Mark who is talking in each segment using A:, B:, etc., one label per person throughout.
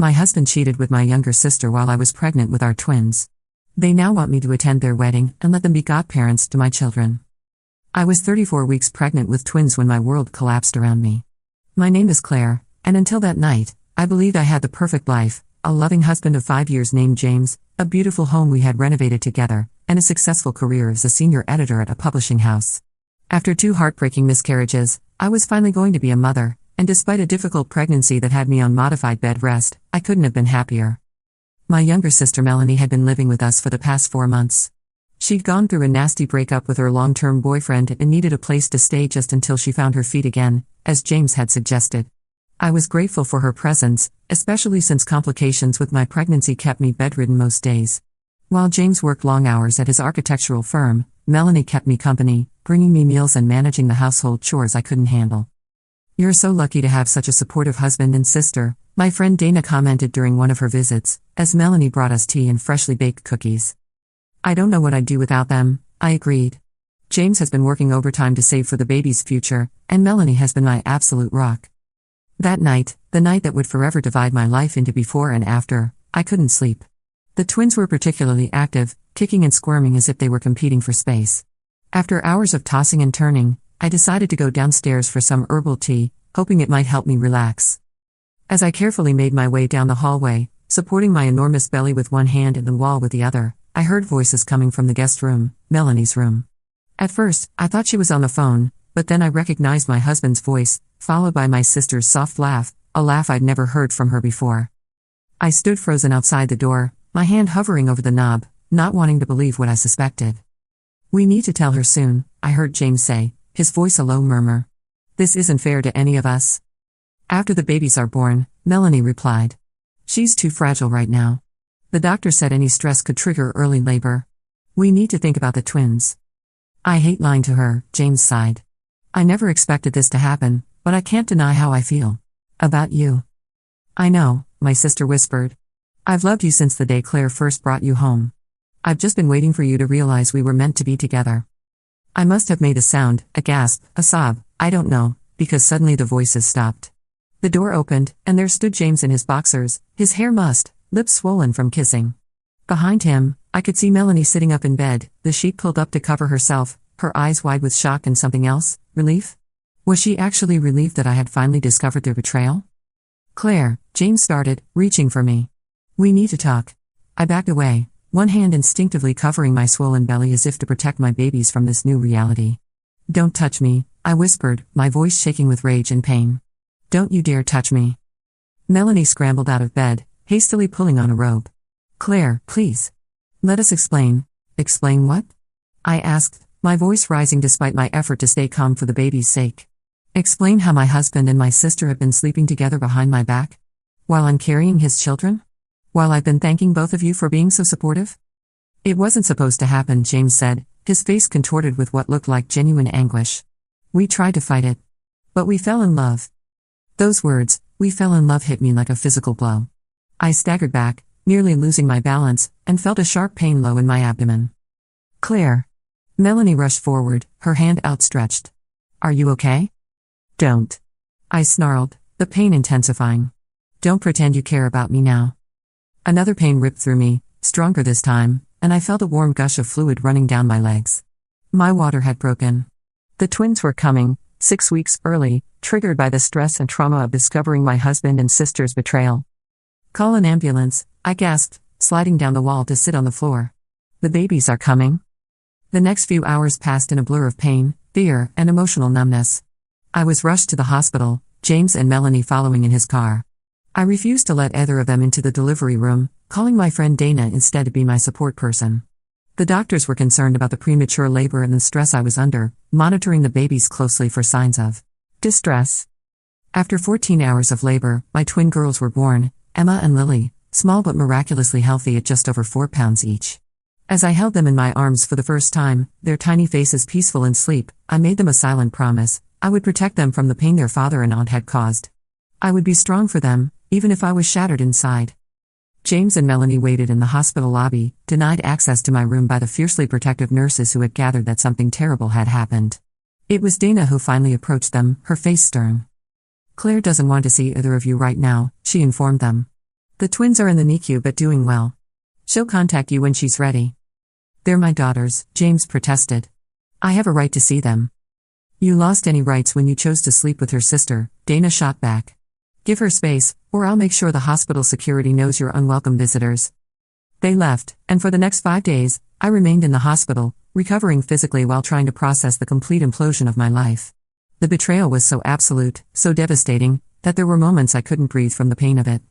A: My husband cheated with my younger sister while I was pregnant with our twins. They now want me to attend their wedding and let them be godparents to my children. I was 34 weeks pregnant with twins when my world collapsed around me. My name is Claire, and until that night, I believed I had the perfect life, a loving husband of 5 years named James, a beautiful home we had renovated together, and a successful career as a senior editor at a publishing house. After 2 heartbreaking miscarriages, I was finally going to be a mother, and despite a difficult pregnancy that had me on modified bed rest, I couldn't have been happier. My younger sister Melanie had been living with us for the past 4 months. She'd gone through a nasty breakup with her long-term boyfriend and needed a place to stay just until she found her feet again, as James had suggested. I was grateful for her presence, especially since complications with my pregnancy kept me bedridden most days. While James worked long hours at his architectural firm, Melanie kept me company, bringing me meals and managing the household chores I couldn't handle. "You're so lucky to have such a supportive husband and sister," my friend Dana commented during one of her visits, as Melanie brought us tea and freshly baked cookies. "I don't know what I'd do without them," I agreed. "James has been working overtime to save for the baby's future, and Melanie has been my absolute rock." That night, the night that would forever divide my life into before and after, I couldn't sleep. The twins were particularly active, kicking and squirming as if they were competing for space. After hours of tossing and turning, I decided to go downstairs for some herbal tea, hoping it might help me relax. As I carefully made my way down the hallway, supporting my enormous belly with one hand and the wall with the other, I heard voices coming from the guest room, Melanie's room. At first, I thought she was on the phone, but then I recognized my husband's voice, followed by my sister's soft laugh, a laugh I'd never heard from her before. I stood frozen outside the door, my hand hovering over the knob, not wanting to believe what I suspected. "We need to tell her soon," I heard James say, his voice a low murmur. "This isn't fair to any of us." "After the babies are born," Melanie replied. "She's too fragile right now. The doctor said any stress could trigger early labor. We need to think about the twins." "I hate lying to her," James sighed. "I never expected this to happen, but I can't deny how I feel. About you." "I know," my sister whispered. "I've loved you since the day Claire first brought you home. I've just been waiting for you to realize we were meant to be together." I must have made a sound, a gasp, a sob, I don't know, because suddenly the voices stopped. The door opened, and there stood James in his boxers, his hair mussed, lips swollen from kissing. Behind him, I could see Melanie sitting up in bed, the sheet pulled up to cover herself, her eyes wide with shock and something else, relief. Was she actually relieved that I had finally discovered their betrayal? "Claire," James started, reaching for me. "We need to talk." I backed away, one hand instinctively covering my swollen belly as if to protect my babies from this new reality. "Don't touch me," I whispered, my voice shaking with rage and pain. "Don't you dare touch me." Melanie scrambled out of bed, hastily pulling on a robe. "Claire, please. Let us explain." "Explain what?" I asked, my voice rising despite my effort to stay calm for the baby's sake. "Explain how my husband and my sister have been sleeping together behind my back? While I'm carrying his children? While I've been thanking both of you for being so supportive?" "It wasn't supposed to happen," James said, his face contorted with what looked like genuine anguish. "We tried to fight it. But we fell in love." Those words, "we fell in love," hit me like a physical blow. I staggered back, nearly losing my balance, and felt a sharp pain low in my abdomen. "Claire." Melanie rushed forward, her hand outstretched. "Are you okay?" "Don't." I snarled, the pain intensifying. "Don't pretend you care about me now." Another pain ripped through me, stronger this time, and I felt a warm gush of fluid running down my legs. My water had broken. The twins were coming, 6 weeks early, triggered by the stress and trauma of discovering my husband and sister's betrayal. "Call an ambulance," I gasped, sliding down the wall to sit on the floor. "The babies are coming." The next few hours passed in a blur of pain, fear, and emotional numbness. I was rushed to the hospital, James and Melanie following in his car. I refused to let either of them into the delivery room, calling my friend Dana instead to be my support person. The doctors were concerned about the premature labor and the stress I was under, monitoring the babies closely for signs of distress. After 14 hours of labor, my twin girls were born, Emma and Lily, small but miraculously healthy at just over 4 pounds each. As I held them in my arms for the first time, their tiny faces peaceful in sleep, I made them a silent promise: I would protect them from the pain their father and aunt had caused. I would be strong for them, even if I was shattered inside. James and Melanie waited in the hospital lobby, denied access to my room by the fiercely protective nurses who had gathered that something terrible had happened. It was Dana who finally approached them, her face stern. "Claire doesn't want to see either of you right now," she informed them. The twins are in the NICU but doing well. She'll contact you when she's ready. They're my daughters, James protested. I have a right to see them. You lost any rights when you chose to sleep with her sister, Dana shot back. Give her space, or I'll make sure the hospital security knows you're unwelcome visitors. They left, and for the next 5 days, I remained in the hospital, recovering physically while trying to process the complete implosion of my life. The betrayal was so absolute, so devastating, that there were moments I couldn't breathe from the pain of it.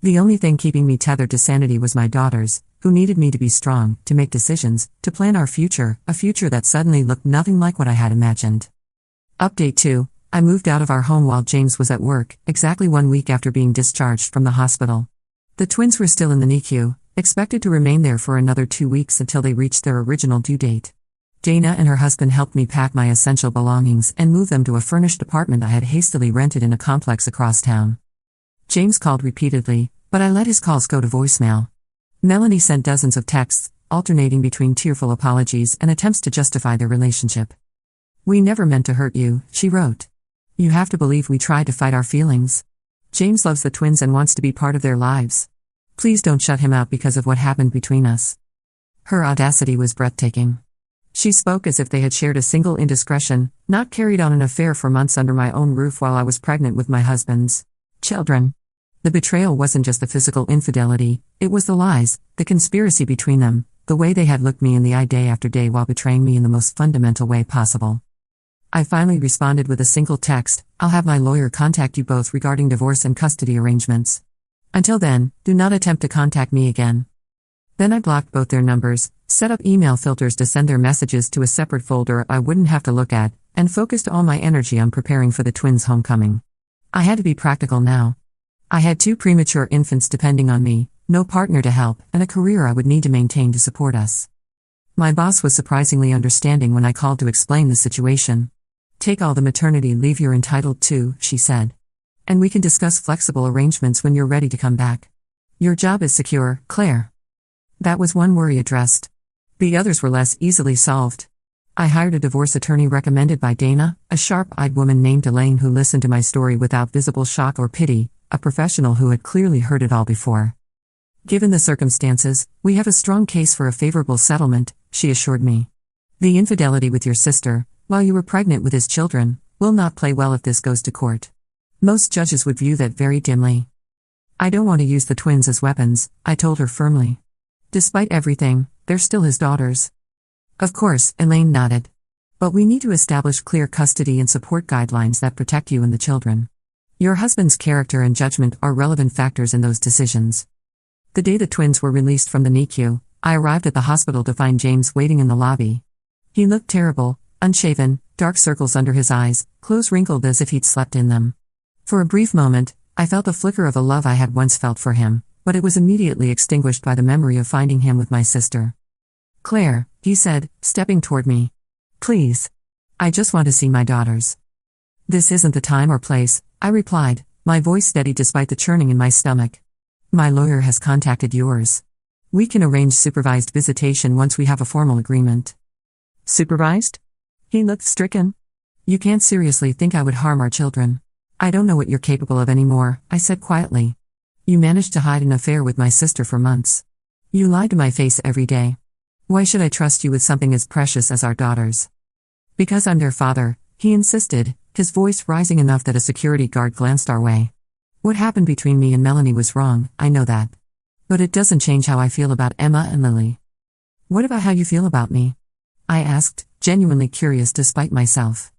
A: The only thing keeping me tethered to sanity was my daughters, who needed me to be strong, to make decisions, to plan our future, a future that suddenly looked nothing like what I had imagined. Update 2. I moved out of our home while James was at work, exactly 1 week after being discharged from the hospital. The twins were still in the NICU, expected to remain there for another 2 weeks until they reached their original due date. Dana and her husband helped me pack my essential belongings and move them to a furnished apartment I had hastily rented in a complex across town. James called repeatedly, but I let his calls go to voicemail. Melanie sent dozens of texts, alternating between tearful apologies and attempts to justify their relationship. We never meant to hurt you, she wrote. You have to believe we tried to fight our feelings. James loves the twins and wants to be part of their lives. Please don't shut him out because of what happened between us. Her audacity was breathtaking. She spoke as if they had shared a single indiscretion, not carried on an affair for months under my own roof while I was pregnant with my husband's children. The betrayal wasn't just the physical infidelity, it was the lies, the conspiracy between them, the way they had looked me in the eye day after day while betraying me in the most fundamental way possible. I finally responded with a single text, I'll have my lawyer contact you both regarding divorce and custody arrangements. Until then, do not attempt to contact me again. Then I blocked both their numbers, set up email filters to send their messages to a separate folder I wouldn't have to look at, and focused all my energy on preparing for the twins' homecoming. I had to be practical now. I had 2 premature infants depending on me, no partner to help, and a career I would need to maintain to support us. My boss was surprisingly understanding when I called to explain the situation. Take all the maternity leave you're entitled to, she said. And we can discuss flexible arrangements when you're ready to come back. Your job is secure, Claire. That was one worry addressed. The others were less easily solved. I hired a divorce attorney recommended by Dana, a sharp-eyed woman named Elaine who listened to my story without visible shock or pity, a professional who had clearly heard it all before. Given the circumstances, we have a strong case for a favorable settlement, she assured me. The infidelity with your sister, while you were pregnant with his children, will not play well if this goes to court. Most judges would view that very dimly. I don't want to use the twins as weapons, I told her firmly. Despite everything, they're still his daughters. Of course, Elaine nodded. But we need to establish clear custody and support guidelines that protect you and the children. Your husband's character and judgment are relevant factors in those decisions. The day the twins were released from the NICU, I arrived at the hospital to find James waiting in the lobby. He looked terrible, unshaven, dark circles under his eyes, clothes wrinkled as if he'd slept in them. For a brief moment, I felt the flicker of a love I had once felt for him, but it was immediately extinguished by the memory of finding him with my sister. Claire, he said, stepping toward me. Please. I just want to see my daughters. This isn't the time or place, I replied, my voice steady despite the churning in my stomach. My lawyer has contacted yours. We can arrange supervised visitation once we have a formal agreement. Supervised? He looked stricken. You can't seriously think I would harm our children. I don't know what you're capable of anymore, I said quietly. You managed to hide an affair with my sister for months. You lied to my face every day. Why should I trust you with something as precious as our daughters? Because I'm their father, he insisted, his voice rising enough that a security guard glanced our way. What happened between me and Melanie was wrong, I know that. But it doesn't change how I feel about Emma and Lily. What about how you feel about me? I asked, genuinely curious despite myself.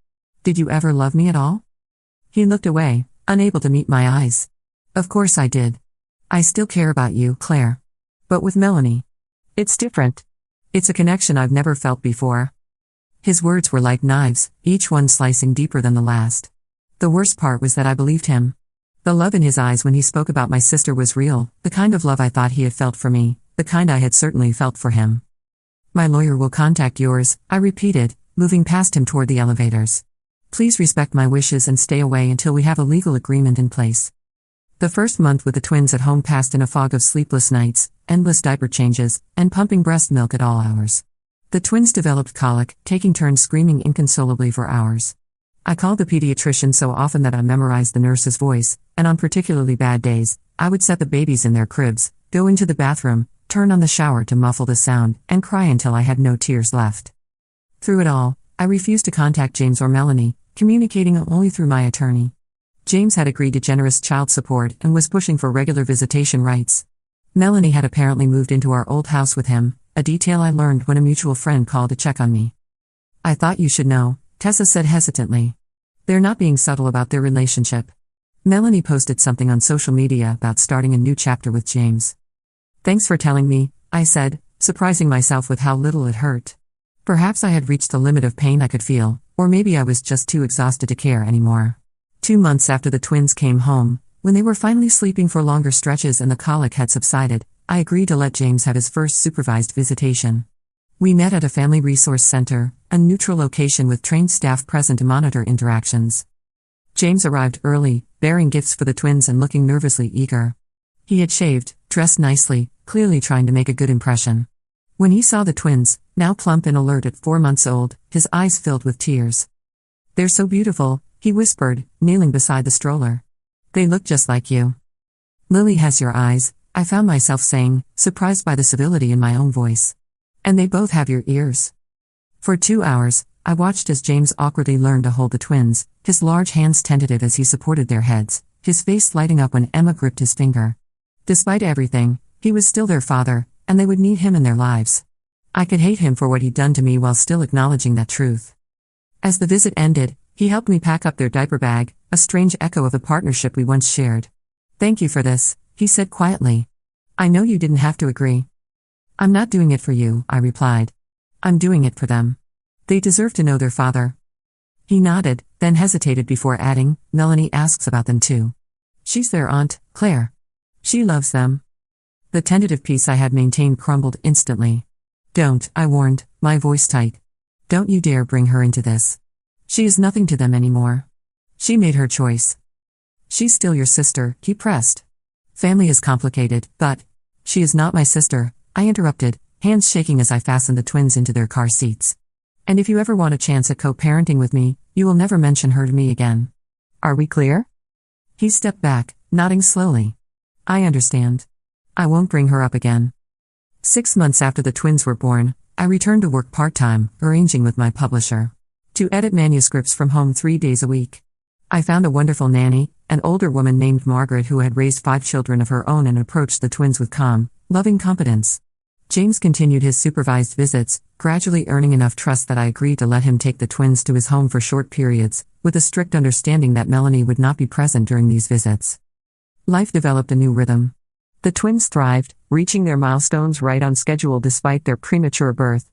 A: Did you ever love me at all? He looked away, unable to meet my eyes. Of course I did. I still care about you, Claire. But with Melanie, it's different. It's a connection I've never felt before. His words were like knives, each one slicing deeper than the last. The worst part was that I believed him. The love in his eyes when he spoke about my sister was real, the kind of love I thought he had felt for me, the kind I had certainly felt for him. My lawyer will contact yours, I repeated, moving past him toward the elevators. Please respect my wishes and stay away until we have a legal agreement in place. The first month with the twins at home passed in a fog of sleepless nights, endless diaper changes, and pumping breast milk at all hours. The twins developed colic, taking turns screaming inconsolably for hours. I called the pediatrician so often that I memorized the nurse's voice, and on particularly bad days, I would set the babies in their cribs, go into the bathroom, turn on the shower to muffle the sound, and cry until I had no tears left. Through it all, I refused to contact James or Melanie, communicating only through my attorney. James had agreed to generous child support and was pushing for regular visitation rights. Melanie had apparently moved into our old house with him, a detail I learned when a mutual friend called to check on me. "I thought you should know," Tessa said hesitantly. "They're not being subtle about their relationship." Melanie posted something on social media about starting a new chapter with James. "Thanks for telling me," I said, surprising myself with how little it hurt. Perhaps I had reached the limit of pain I could feel, or maybe I was just too exhausted to care anymore. 2 months after the twins came home, when they were finally sleeping for longer stretches and the colic had subsided, I agreed to let James have his first supervised visitation. We met at a family resource center, a neutral location with trained staff present to monitor interactions. James arrived early, bearing gifts for the twins and looking nervously eager. He had shaved, dressed nicely, clearly trying to make a good impression. When he saw the twins, now plump and alert at 4 months old, his eyes filled with tears. "They're so beautiful," he whispered, kneeling beside the stroller. "They look just like you." "Lily has your eyes," I found myself saying, surprised by the civility in my own voice. "And they both have your ears." For 2 hours, I watched as James awkwardly learned to hold the twins, his large hands tentative as he supported their heads, his face lighting up when Emma gripped his finger. Despite everything, he was still their father, and they would need him in their lives. I could hate him for what he'd done to me while still acknowledging that truth. As the visit ended, he helped me pack up their diaper bag, a strange echo of the partnership we once shared. "Thank you for this," he said quietly. "I know you didn't have to agree." "I'm not doing it for you," I replied. "I'm doing it for them. They deserve to know their father." He nodded, then hesitated before adding, "Melanie asks about them too. She's their aunt, Claire. She loves them." The tentative peace I had maintained crumbled instantly. "Don't," I warned, my voice tight. "Don't you dare bring her into this. She is nothing to them anymore. She made her choice." "She's still your sister," he pressed. "Family is complicated, but—" "She is not my sister," I interrupted, hands shaking as I fastened the twins into their car seats. "And if you ever want a chance at co-parenting with me, you will never mention her to me again. Are we clear?" He stepped back, nodding slowly. "I understand. I won't bring her up again." 6 months after the twins were born, I returned to work part-time, arranging with my publisher to edit manuscripts from home 3 days a week. I found a wonderful nanny, an older woman named Margaret who had raised 5 children of her own and approached the twins with calm, loving competence. James continued his supervised visits, gradually earning enough trust that I agreed to let him take the twins to his home for short periods, with a strict understanding that Melanie would not be present during these visits. Life developed a new rhythm. The twins thrived, reaching their milestones right on schedule despite their premature birth.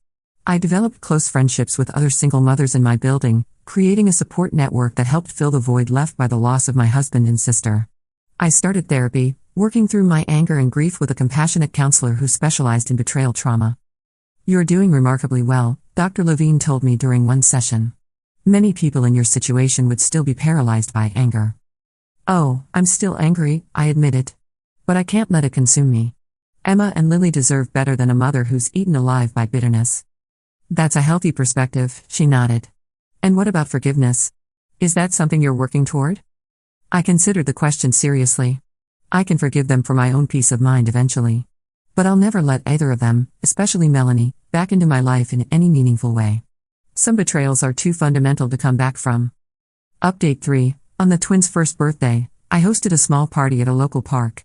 A: I developed close friendships with other single mothers in my building, creating a support network that helped fill the void left by the loss of my husband and sister. I started therapy, working through my anger and grief with a compassionate counselor who specialized in betrayal trauma. "You're doing remarkably well," Dr. Levine told me during one session. "Many people in your situation would still be paralyzed by anger." "Oh, I'm still angry," I admitted. "But I can't let it consume me. Emma and Lily deserve better than a mother who's eaten alive by bitterness." "That's a healthy perspective," she nodded. "And what about forgiveness? Is that something you're working toward?" I considered the question seriously. I can forgive them for my own peace of mind eventually. But I'll never let either of them, especially Melanie, back into my life in any meaningful way. Some betrayals are too fundamental to come back from. Update 3. On the twins' first birthday, I hosted a small party at a local park.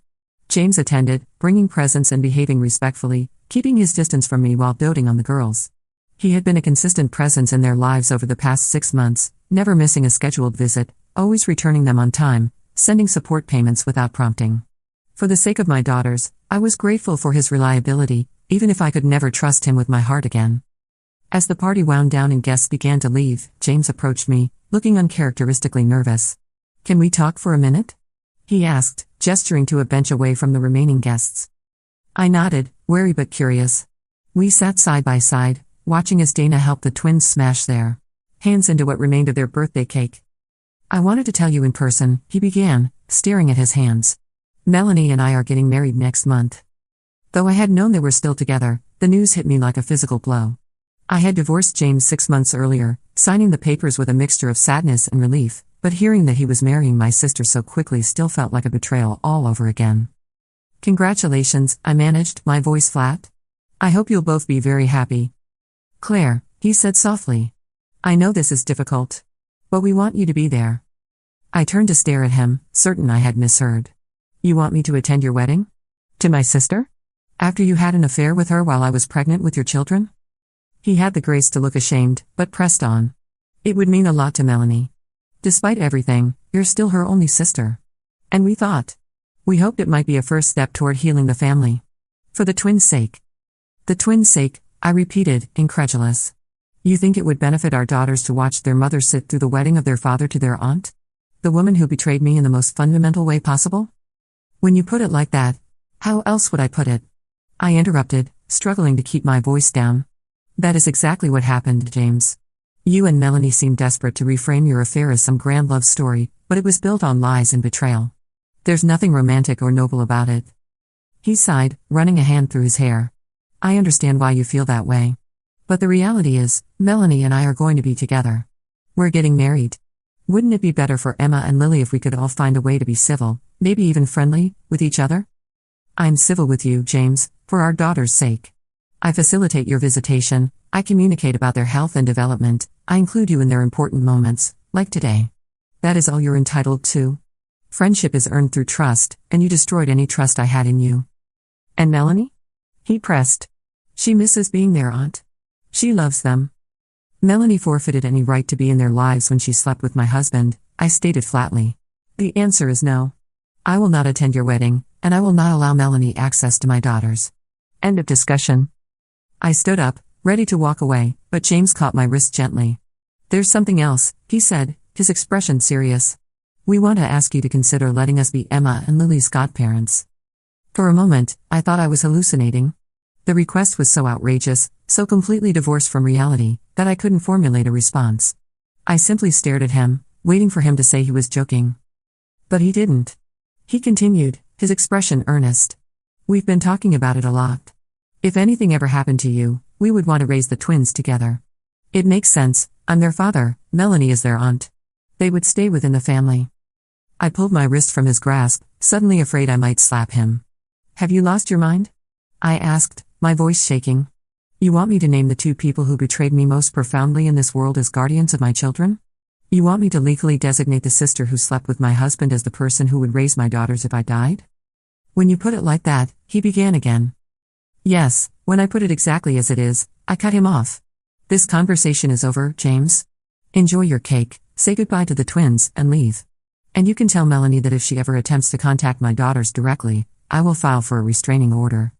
A: James attended, bringing presents and behaving respectfully, keeping his distance from me while doting on the girls. He had been a consistent presence in their lives over the past 6 months, never missing a scheduled visit, always returning them on time, sending support payments without prompting. For the sake of my daughters, I was grateful for his reliability, even if I could never trust him with my heart again. As the party wound down and guests began to leave, James approached me, looking uncharacteristically nervous. "Can we talk for a minute?" he asked, gesturing to a bench away from the remaining guests. I nodded, wary but curious. We sat side by side, watching as Dana helped the twins smash their hands into what remained of their birthday cake. "I wanted to tell you in person," he began, staring at his hands. "Melanie and I are getting married next month." Though I had known they were still together, the news hit me like a physical blow. I had divorced James 6 months earlier, signing the papers with a mixture of sadness and relief, but hearing that he was marrying my sister so quickly still felt like a betrayal all over again. Congratulations, I managed, my voice flat. I hope you'll both be very happy. Claire, he said softly. I know this is difficult. But we want you to be there. I turned to stare at him, certain I had misheard. You want me to attend your wedding? To my sister? After you had an affair with her while I was pregnant with your children? He had the grace to look ashamed, but pressed on. It would mean a lot to Melanie. Despite everything, you're still her only sister. And we hoped it might be a first step toward healing the family. For the twins' sake. The twins' sake, I repeated, incredulous. You think it would benefit our daughters to watch their mother sit through the wedding of their father to their aunt? The woman who betrayed me in the most fundamental way possible? When you put it like that, how else would I put it? I interrupted, struggling to keep my voice down. That is exactly what happened, James. You and Melanie seemed desperate to reframe your affair as some grand love story, but it was built on lies and betrayal. There's nothing romantic or noble about it. He sighed, running a hand through his hair. I understand why you feel that way. But the reality is, Melanie and I are going to be together. We're getting married. Wouldn't it be better for Emma and Lily if we could all find a way to be civil, maybe even friendly, with each other? I'm civil with you, James, for our daughter's sake. I facilitate your visitation, I communicate about their health and development, I include you in their important moments, like today. That is all you're entitled to. Friendship is earned through trust, and you destroyed any trust I had in you. And Melanie? He pressed. She misses being their aunt. She loves them. Melanie forfeited any right to be in their lives when she slept with my husband, I stated flatly. The answer is no. I will not attend your wedding, and I will not allow Melanie access to my daughters. End of discussion. I stood up, ready to walk away, but James caught my wrist gently. There's something else, he said, his expression serious. We want to ask you to consider letting us be Emma and Lily's godparents. For a moment, I thought I was hallucinating. The request was so outrageous, so completely divorced from reality, that I couldn't formulate a response. I simply stared at him, waiting for him to say he was joking. But he didn't. He continued, his expression earnest. We've been talking about it a lot. If anything ever happened to you, we would want to raise the twins together. It makes sense, I'm their father, Melanie is their aunt. They would stay within the family. I pulled my wrist from his grasp, suddenly afraid I might slap him. Have you lost your mind? I asked, my voice shaking. You want me to name the two people who betrayed me most profoundly in this world as guardians of my children? You want me to legally designate the sister who slept with my husband as the person who would raise my daughters if I died? When you put it like that, he began again. Yes, when I put it exactly as it is, I cut him off. This conversation is over, James. Enjoy your cake, say goodbye to the twins, and leave. And you can tell Melanie that if she ever attempts to contact my daughters directly, I will file for a restraining order.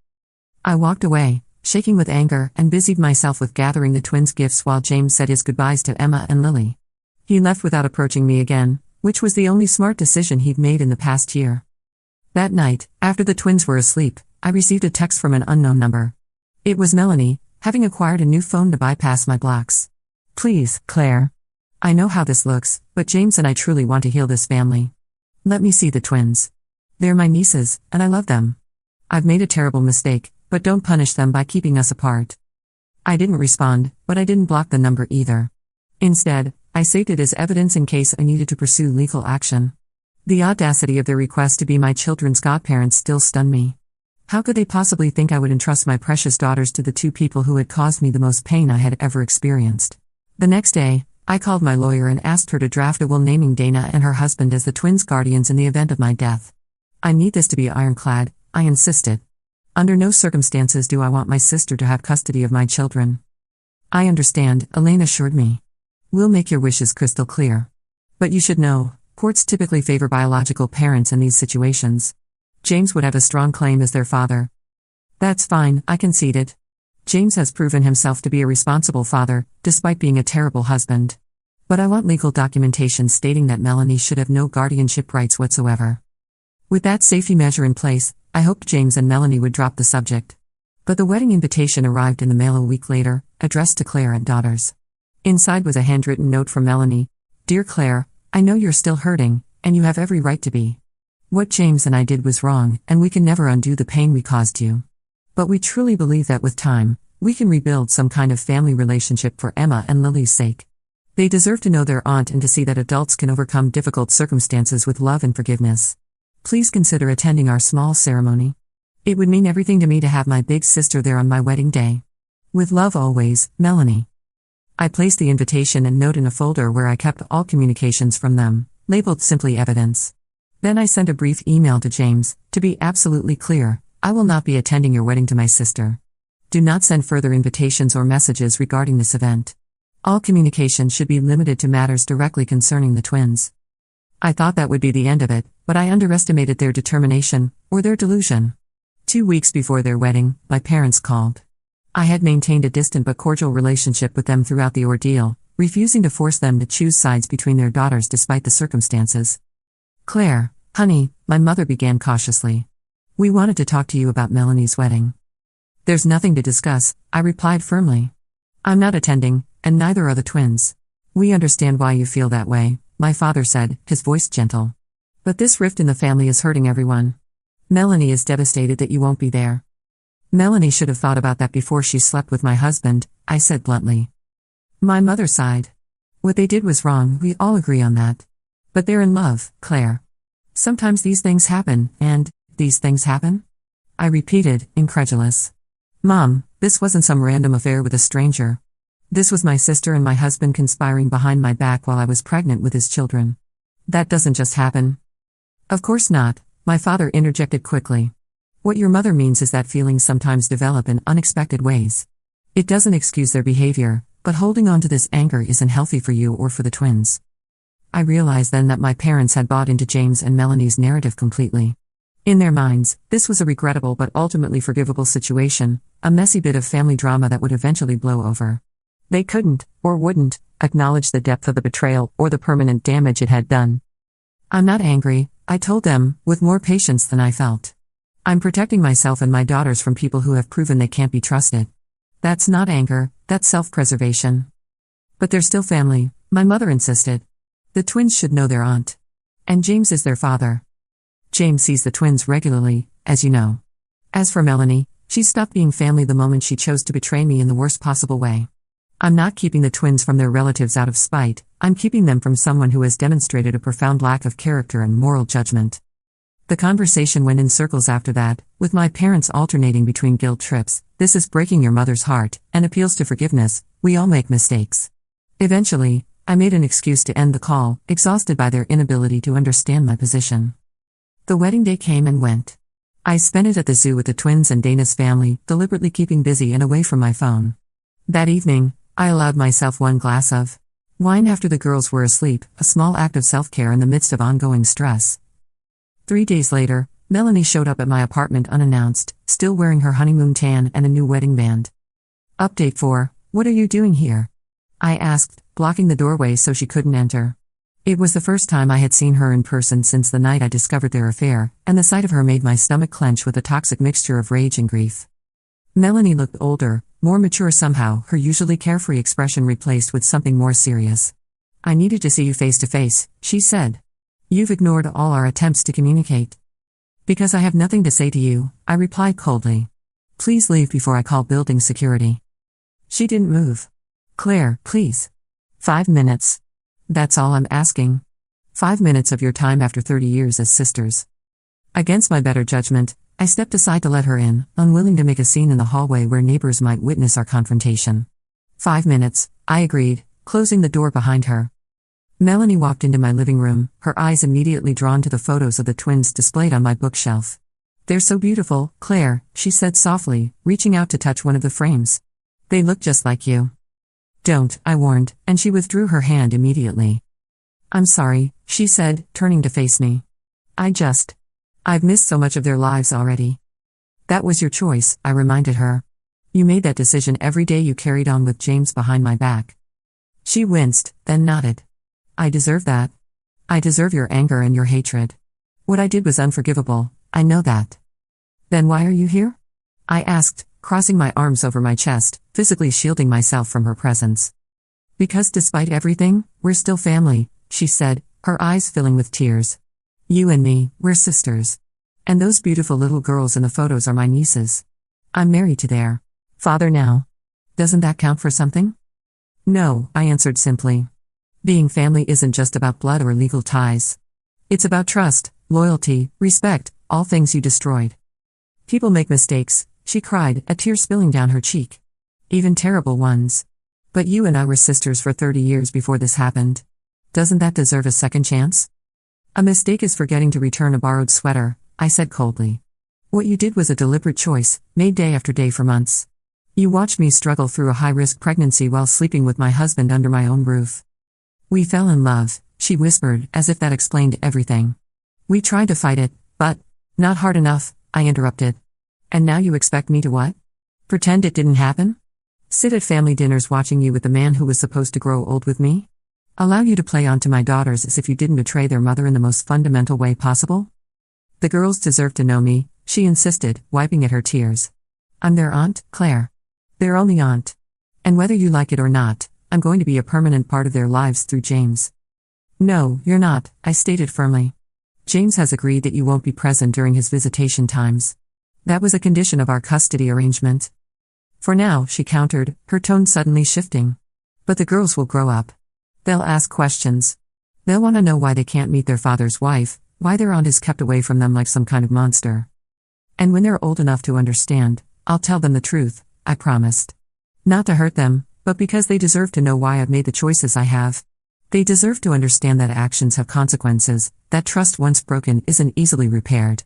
A: I walked away, shaking with anger, and busied myself with gathering the twins' gifts while James said his goodbyes to Emma and Lily. He left without approaching me again, which was the only smart decision he'd made in the past year. That night, after the twins were asleep, I received a text from an unknown number. It was Melanie, having acquired a new phone to bypass my blocks. Please, Claire. I know how this looks, but James and I truly want to heal this family. Let me see the twins. They're my nieces, and I love them. I've made a terrible mistake, but don't punish them by keeping us apart. I didn't respond, but I didn't block the number either. Instead, I saved it as evidence in case I needed to pursue legal action. The audacity of their request to be my children's godparents still stunned me. How could they possibly think I would entrust my precious daughters to the two people who had caused me the most pain I had ever experienced? The next day, I called my lawyer and asked her to draft a will naming Dana and her husband as the twins' guardians in the event of my death. I need this to be ironclad, I insisted. Under no circumstances do I want my sister to have custody of my children. I understand, Elaine assured me. We'll make your wishes crystal clear. But you should know, courts typically favor biological parents in these situations. James would have a strong claim as their father. That's fine, I conceded. James has proven himself to be a responsible father, despite being a terrible husband. But I want legal documentation stating that Melanie should have no guardianship rights whatsoever. With that safety measure in place, I hoped James and Melanie would drop the subject. But the wedding invitation arrived in the mail a week later, addressed to Claire and daughters. Inside was a handwritten note from Melanie. Dear Claire, I know you're still hurting, and you have every right to be. What James and I did was wrong, and we can never undo the pain we caused you. But we truly believe that with time, we can rebuild some kind of family relationship for Emma and Lily's sake. They deserve to know their aunt and to see that adults can overcome difficult circumstances with love and forgiveness. Please consider attending our small ceremony. It would mean everything to me to have my big sister there on my wedding day. With love always, Melanie. I placed the invitation and note in a folder where I kept all communications from them, labeled simply evidence. Then I sent a brief email to James, to be absolutely clear, I will not be attending your wedding to my sister. Do not send further invitations or messages regarding this event. All communication should be limited to matters directly concerning the twins. I thought that would be the end of it, but I underestimated their determination, or their delusion. 2 weeks before their wedding, my parents called. I had maintained a distant but cordial relationship with them throughout the ordeal, refusing to force them to choose sides between their daughters despite the circumstances. Claire, honey, my mother began cautiously. We wanted to talk to you about Melanie's wedding. There's nothing to discuss, I replied firmly. I'm not attending, and neither are the twins. We understand why you feel that way, my father said, his voice gentle. But this rift in the family is hurting everyone. Melanie is devastated that you won't be there. Melanie should have thought about that before she slept with my husband, I said bluntly. My mother sighed. What they did was wrong, we all agree on that. But they're in love, Claire. Sometimes these things happen, and, these things happen? I repeated, incredulous. Mom, this wasn't some random affair with a stranger. This was my sister and my husband conspiring behind my back while I was pregnant with his children. That doesn't just happen. Of course not, my father interjected quickly. What your mother means is that feelings sometimes develop in unexpected ways. It doesn't excuse their behavior, but holding on to this anger isn't healthy for you or for the twins. I realized then that my parents had bought into James and Melanie's narrative completely. In their minds, this was a regrettable but ultimately forgivable situation, a messy bit of family drama that would eventually blow over. They couldn't, or wouldn't, acknowledge the depth of the betrayal or the permanent damage it had done. I'm not angry, I told them, with more patience than I felt. I'm protecting myself and my daughters from people who have proven they can't be trusted. That's not anger, that's self-preservation. But they're still family, my mother insisted. The twins should know their aunt. And James is their father. James sees the twins regularly, as you know. As for Melanie, she stopped being family the moment she chose to betray me in the worst possible way. I'm not keeping the twins from their relatives out of spite, I'm keeping them from someone who has demonstrated a profound lack of character and moral judgment. The conversation went in circles after that, with my parents alternating between guilt trips, this is breaking your mother's heart, and appeals to forgiveness, we all make mistakes. Eventually, I made an excuse to end the call, exhausted by their inability to understand my position. The wedding day came and went. I spent it at the zoo with the twins and Dana's family, deliberately keeping busy and away from my phone. That evening, I allowed myself one glass of wine after the girls were asleep, a small act of self-care in the midst of ongoing stress. 3 days later, Melanie showed up at my apartment unannounced, still wearing her honeymoon tan and a new wedding band. Update 4, what are you doing here? I asked, blocking the doorway so she couldn't enter. It was the first time I had seen her in person since the night I discovered their affair, and the sight of her made my stomach clench with a toxic mixture of rage and grief. Melanie looked older, more mature somehow, her usually carefree expression replaced with something more serious. I needed to see you face to face, she said. You've ignored all our attempts to communicate. Because I have nothing to say to you, I replied coldly. Please leave before I call building security. She didn't move. Claire, please. 5 minutes. That's all I'm asking. 5 minutes of your time after 30 years as sisters. Against my better judgment, I stepped aside to let her in, unwilling to make a scene in the hallway where neighbors might witness our confrontation. 5 minutes, I agreed, closing the door behind her. Melanie walked into my living room, her eyes immediately drawn to the photos of the twins displayed on my bookshelf. They're so beautiful, Claire, she said softly, reaching out to touch one of the frames. They look just like you. Don't, I warned, and she withdrew her hand immediately. I'm sorry, she said, turning to face me. I've missed so much of their lives already. That was your choice, I reminded her. You made that decision every day you carried on with James behind my back. She winced, then nodded. I deserve that. I deserve your anger and your hatred. What I did was unforgivable, I know that. Then why are you here? I asked, crossing my arms over my chest, physically shielding myself from her presence. Because despite everything, we're still family, she said, her eyes filling with tears. You and me, we're sisters. And those beautiful little girls in the photos are my nieces. I'm married to their father now. Doesn't that count for something? No, I answered simply. Being family isn't just about blood or legal ties. It's about trust, loyalty, respect, all things you destroyed. People make mistakes, she cried, a tear spilling down her cheek. Even terrible ones. But you and I were sisters for 30 years before this happened. Doesn't that deserve a second chance? A mistake is forgetting to return a borrowed sweater, I said coldly. What you did was a deliberate choice, made day after day for months. You watched me struggle through a high-risk pregnancy while sleeping with my husband under my own roof. We fell in love, she whispered, as if that explained everything. We tried to fight it, but not hard enough, I interrupted. And now you expect me to what? Pretend it didn't happen? Sit at family dinners watching you with the man who was supposed to grow old with me? Allow you to play onto my daughters as if you didn't betray their mother in the most fundamental way possible? The girls deserve to know me, she insisted, wiping at her tears. I'm their aunt, Claire. Their only aunt. And whether you like it or not, I'm going to be a permanent part of their lives through James. No, you're not, I stated firmly. James has agreed that you won't be present during his visitation times. That was a condition of our custody arrangement. For now, she countered, her tone suddenly shifting. But the girls will grow up. They'll ask questions. They'll want to know why they can't meet their father's wife, why their aunt is kept away from them like some kind of monster. And when they're old enough to understand, I'll tell them the truth, I promised. Not to hurt them, but because they deserve to know why I've made the choices I have. They deserve to understand that actions have consequences, that trust once broken isn't easily repaired.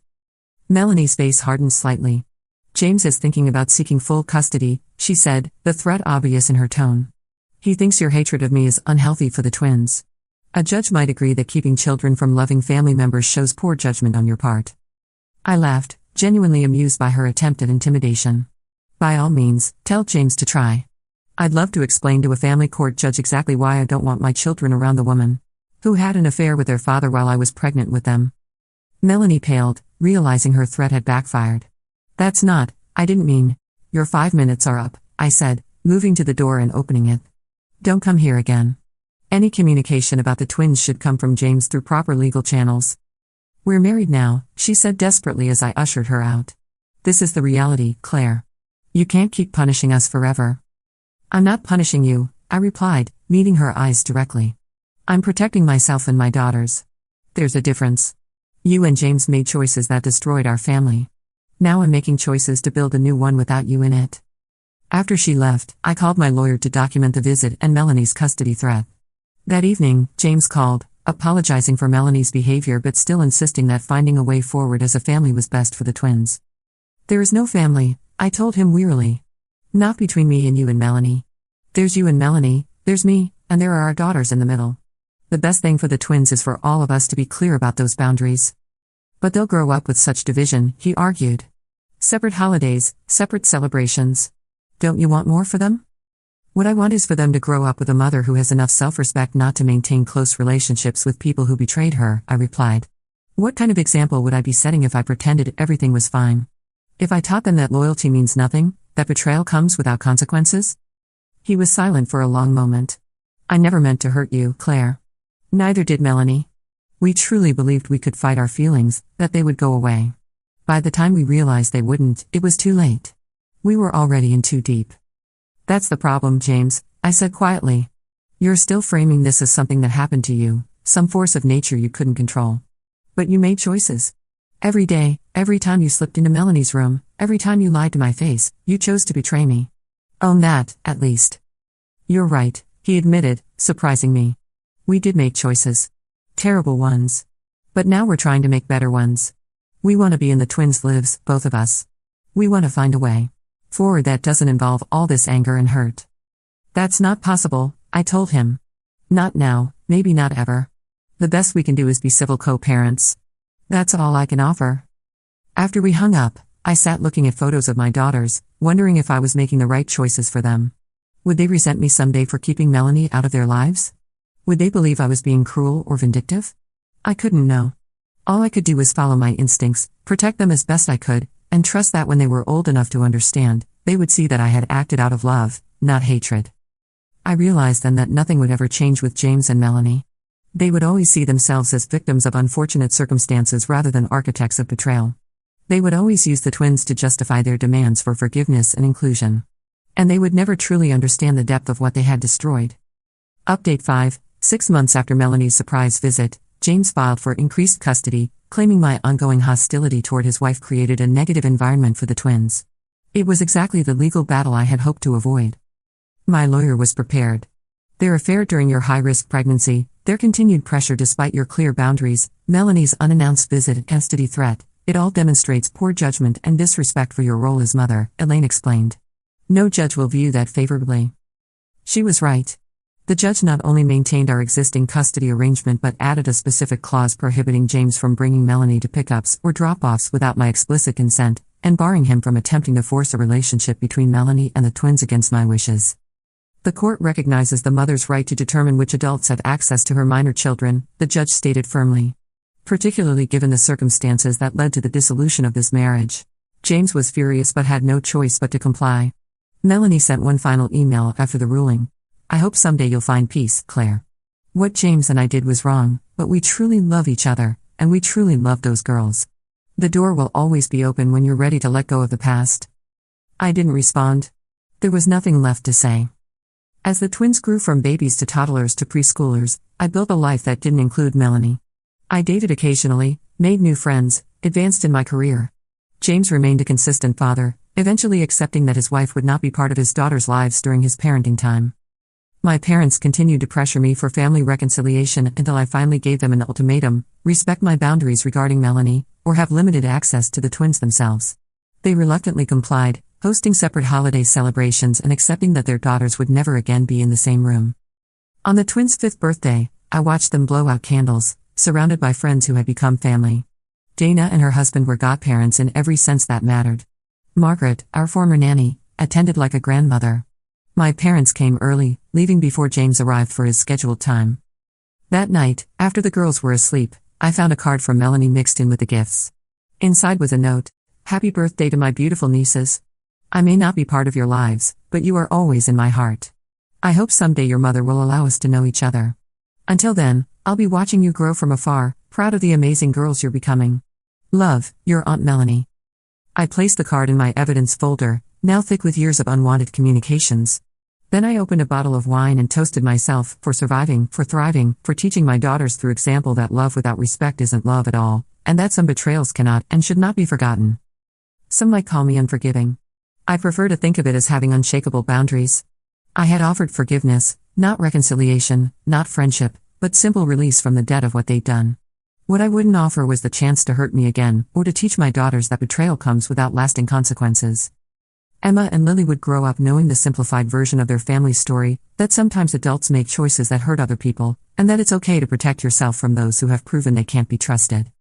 A: Melanie's face hardened slightly. James is thinking about seeking full custody, she said, the threat obvious in her tone. He thinks your hatred of me is unhealthy for the twins. A judge might agree that keeping children from loving family members shows poor judgment on your part. I laughed, genuinely amused by her attempt at intimidation. By all means, tell James to try. I'd love to explain to a family court judge exactly why I don't want my children around the woman who had an affair with their father while I was pregnant with them. Melanie paled, realizing her threat had backfired. That's not, I didn't mean. Your 5 minutes are up, I said, moving to the door and opening it. Don't come here again. Any communication about the twins should come from James through proper legal channels. We're married now, she said desperately as I ushered her out. This is the reality, Claire. You can't keep punishing us forever. I'm not punishing you, I replied, meeting her eyes directly. I'm protecting myself and my daughters. There's a difference. You and James made choices that destroyed our family. Now I'm making choices to build a new one without you in it. After she left, I called my lawyer to document the visit and Melanie's custody threat. That evening, James called, apologizing for Melanie's behavior but still insisting that finding a way forward as a family was best for the twins. There is no family, I told him wearily. Not between me and you and Melanie. There's you and Melanie, there's me, and there are our daughters in the middle. The best thing for the twins is for all of us to be clear about those boundaries. But they'll grow up with such division, he argued. Separate holidays, separate celebrations. Don't you want more for them? What I want is for them to grow up with a mother who has enough self-respect not to maintain close relationships with people who betrayed her, I replied. What kind of example would I be setting if I pretended everything was fine? If I taught them that loyalty means nothing, that betrayal comes without consequences? He was silent for a long moment. I never meant to hurt you, Claire. Neither did Melanie. We truly believed we could fight our feelings, that they would go away. By the time we realized they wouldn't, it was too late. We were already in too deep. That's the problem, James, I said quietly. You're still framing this as something that happened to you, some force of nature you couldn't control. But you made choices. Every day, every time you slipped into Melanie's room, every time you lied to my face, you chose to betray me. Own that, at least. You're right, he admitted, surprising me. We did make choices. Terrible ones. But now we're trying to make better ones. We want to be in the twins' lives, both of us. We want to find a way forward that doesn't involve all this anger and hurt. That's not possible, I told him. Not now, maybe not ever. The best we can do is be civil co-parents. That's all I can offer. After we hung up, I sat looking at photos of my daughters, wondering if I was making the right choices for them. Would they resent me someday for keeping Melanie out of their lives? Would they believe I was being cruel or vindictive? I couldn't know. All I could do was follow my instincts, protect them as best I could, and trust that when they were old enough to understand, they would see that I had acted out of love, not hatred. I realized then that nothing would ever change with James and Melanie. They would always see themselves as victims of unfortunate circumstances rather than architects of betrayal. They would always use the twins to justify their demands for forgiveness and inclusion. And they would never truly understand the depth of what they had destroyed. Update 5. 6 months after Melanie's surprise visit, James filed for increased custody, claiming my ongoing hostility toward his wife created a negative environment for the twins. It was exactly the legal battle I had hoped to avoid. My lawyer was prepared. Their affair during your high-risk pregnancy, their continued pressure despite your clear boundaries, Melanie's unannounced visit and custody threat, it all demonstrates poor judgment and disrespect for your role as mother, Elaine explained. No judge will view that favorably. She was right. The judge not only maintained our existing custody arrangement but added a specific clause prohibiting James from bringing Melanie to pickups or drop-offs without my explicit consent, and barring him from attempting to force a relationship between Melanie and the twins against my wishes. The court recognizes the mother's right to determine which adults have access to her minor children, the judge stated firmly. Particularly given the circumstances that led to the dissolution of this marriage. James was furious but had no choice but to comply. Melanie sent one final email after the ruling. I hope someday you'll find peace, Claire. What James and I did was wrong, but we truly love each other, and we truly love those girls. The door will always be open when you're ready to let go of the past. I didn't respond. There was nothing left to say. As the twins grew from babies to toddlers to preschoolers, I built a life that didn't include Melanie. I dated occasionally, made new friends, advanced in my career. James remained a consistent father, eventually accepting that his wife would not be part of his daughters' lives during his parenting time. My parents continued to pressure me for family reconciliation until I finally gave them an ultimatum: respect my boundaries regarding Melanie, or have limited access to the twins themselves. They reluctantly complied, hosting separate holiday celebrations and accepting that their daughters would never again be in the same room. On the twins' 5th birthday, I watched them blow out candles, surrounded by friends who had become family. Dana and her husband were godparents in every sense that mattered. Margaret, our former nanny, attended like a grandmother. My parents came early, leaving before James arrived for his scheduled time. That night, after the girls were asleep, I found a card from Melanie mixed in with the gifts. Inside was a note: "Happy birthday to my beautiful nieces. I may not be part of your lives, but you are always in my heart. I hope someday your mother will allow us to know each other. Until then, I'll be watching you grow from afar, proud of the amazing girls you're becoming. Love, your Aunt Melanie." I placed the card in my evidence folder, now thick with years of unwanted communications. Then I opened a bottle of wine and toasted myself for surviving, for thriving, for teaching my daughters through example that love without respect isn't love at all, and that some betrayals cannot and should not be forgotten. Some might call me unforgiving. I prefer to think of it as having unshakable boundaries. I had offered forgiveness, not reconciliation, not friendship, but simple release from the debt of what they'd done. What I wouldn't offer was the chance to hurt me again, or to teach my daughters that betrayal comes without lasting consequences. Emma and Lily would grow up knowing the simplified version of their family story, that sometimes adults make choices that hurt other people, and that it's okay to protect yourself from those who have proven they can't be trusted.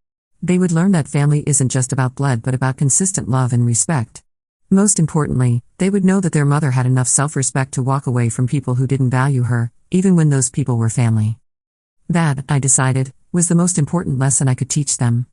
A: They would learn that family isn't just about blood but about consistent love and respect. Most importantly, they would know that their mother had enough self-respect to walk away from people who didn't value her, even when those people were family. That, I decided, was the most important lesson I could teach them.